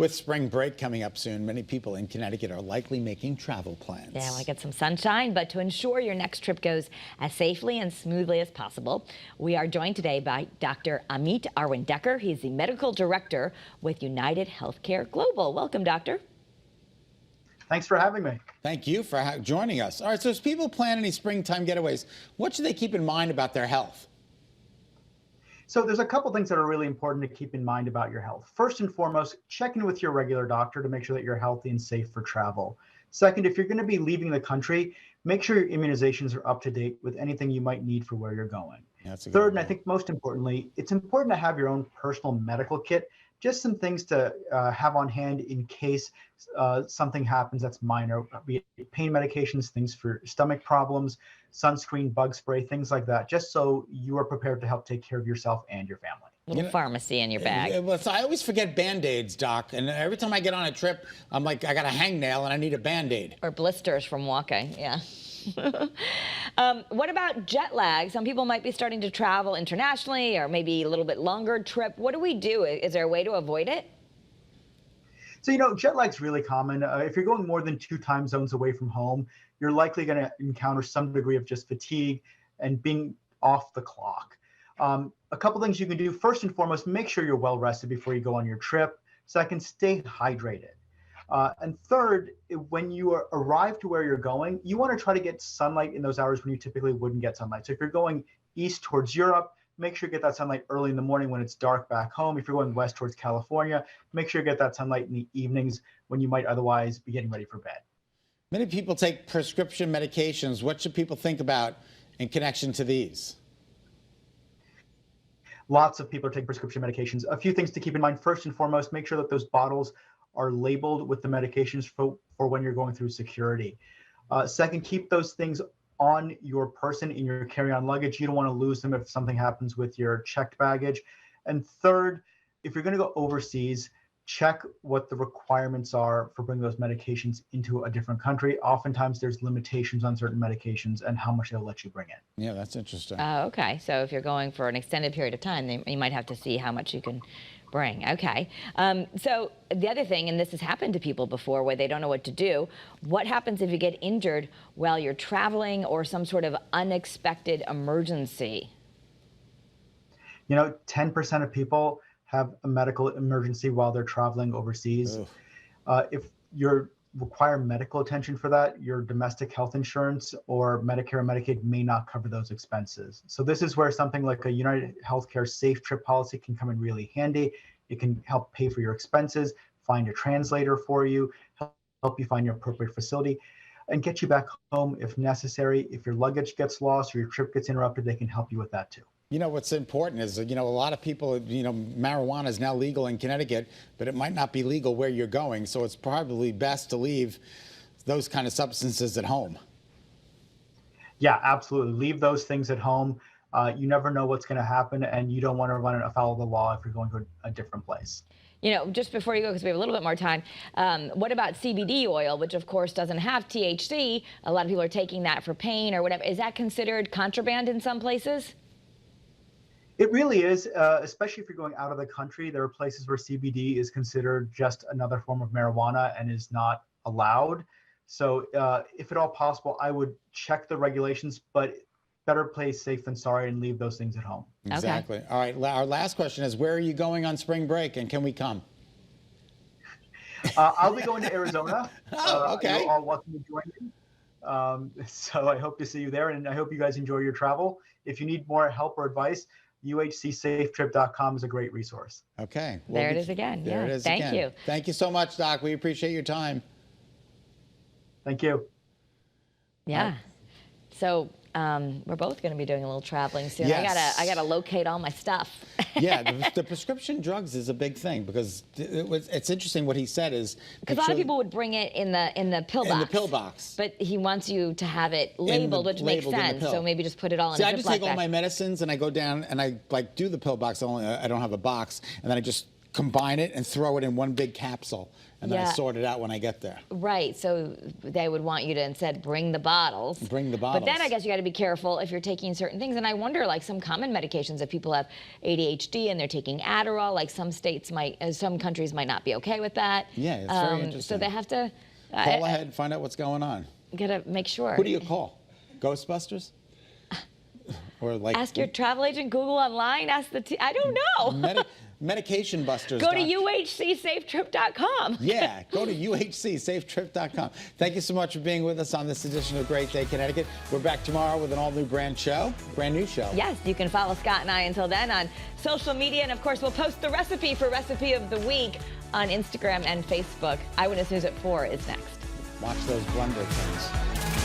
With spring break coming up soon, many people in Connecticut are likely making travel plans. Yeah, I want to get some sunshine, but to ensure your next trip goes as safely and smoothly as possible, we are joined today by Dr. Amit Arwindekar. He's the medical director with UnitedHealthcare Global. Welcome, doctor. Thanks for having me. Thank you for joining us. All right, so as people plan any springtime getaways, what should they keep in mind about their health? So there's a couple things that are really important to keep in mind about your health. First and foremost, check in with your regular doctor to make sure that you're healthy and safe for travel. Second, if you're going to be leaving the country, make sure your immunizations are up to date with anything you might need for where you're going. Third, and I think most importantly, it's important to have your own personal medical kit, just some things to have on hand in case something happens that's minor, be it pain medications, things for stomach problems, sunscreen, bug spray, things like that, just so you are prepared to help take care of yourself and your family. Little pharmacy in your bag. Well, so I always forget Band-Aids, Doc, and every time I get on a trip, I'm like, I got a hangnail and I need a Band-Aid. Or blisters from walking, yeah. What about jet lag? Some people might be starting to travel internationally or maybe a little bit longer trip. What do we do? Is there a way to avoid it? So, jet lag's really common. If you're going more than 2 time zones away from home, you're likely going to encounter some degree of just fatigue and being off the clock. A couple things you can do. First and foremost, make sure you're well rested before you go on your trip. Second, stay hydrated. And third, when you arrive to where you're going, you want to try to get sunlight in those hours when you typically wouldn't get sunlight. So if you're going east towards Europe, make sure you get that sunlight early in the morning when it's dark back home. If you're going west towards California, make sure you get that sunlight in the evenings when you might otherwise be getting ready for bed. Many people take prescription medications. What should people think about in connection to these? Lots of people are taking prescription medications. A few things to keep in mind. First and foremost, make sure that those bottles are labeled with the medications for when you're going through security. Second, keep those things on your person in your carry-on luggage. You don't want to lose them if something happens with your checked baggage. And third, if you're going to go overseas, check what the requirements are for bringing those medications into a different country. Oftentimes there's limitations on certain medications and how much they'll let you bring in. Yeah, that's interesting. Okay, so if you're going for an extended period of time, you might have to see how much you can bring. Okay. So the other thing, and this has happened to people before where they don't know what to do, what happens if you get injured while you're traveling or some sort of unexpected emergency? 10% of people have a medical emergency while they're traveling overseas. If you require medical attention for that, your domestic health insurance or Medicare or Medicaid may not cover those expenses. So this is where something like a UnitedHealthcare Safe Trip policy can come in really handy. It can help pay for your expenses, find a translator for you, help you find your appropriate facility, and get you back home if necessary. If your luggage gets lost or your trip gets interrupted, they can help you with that too. What's important is, a lot of people, marijuana is now legal in Connecticut, but it might not be legal where you're going. So it's probably best to leave those kind of substances at home. Yeah, absolutely. Leave those things at home. You never know what's going to happen, and you don't want to run afoul of the law if you're going to a different place. Just before you go, because we have a little bit more time, what about CBD oil, which of course doesn't have THC? A lot of people are taking that for pain or whatever. Is that considered contraband in some places? It really is, especially if you're going out of the country. There are places where CBD is considered just another form of marijuana and is not allowed. So if at all possible, I would check the regulations, but better play safe than sorry and leave those things at home. Exactly. Okay. All right. Our last question is, where are you going on spring break and can we come? I'll be going to Arizona. Okay. You're all welcome to join me. So I hope to see you there, and I hope you guys enjoy your travel. If you need more help or advice, UHCSafeTrip.com is a great resource. Okay. There it is again. There it is again. Thank you. Thank you so much, Doc. We appreciate your time. Thank you. Yeah. So we're both going to be doing a little traveling soon. Yes. I gotta locate all my stuff. Yeah, the prescription drugs is a big thing because it's interesting what he said is because a lot of people would bring it in the pill box. In the pill box. But he wants you to have it labeled, which makes sense. So maybe just put it all in a Ziploc bag. I just take all my medicines and I go down and I do the pill box. I don't have a box, and then I just combine it and throw it in one big capsule, and then I Yeah. sort it out when I get there. Right, so they would want you to instead bring the bottles. Bring the But bottles. then I guess you got to be careful if you're taking certain things. And I wonder, like some common medications, if people have ADHD and they're taking Adderall, like some states might, some countries might not be okay with that. Yeah, it's very So interesting. they have to Call ahead and find out what's going on. gotta make sure. Who do you call? Ghostbusters? Or like Ask your travel agent, Google online, ask I don't know. medication busters. Go to uhcsafetrip.com. Yeah, go to uhcsafetrip.com. Thank you so much for being with us on this edition of Great Day Connecticut. We're back tomorrow with an all-new brand new show. Yes, you can follow Scott and I until then on social media. And of course, we'll post the recipe for Recipe of the Week on Instagram and Facebook. Eyewitness News at 4 is next. Watch those blender things.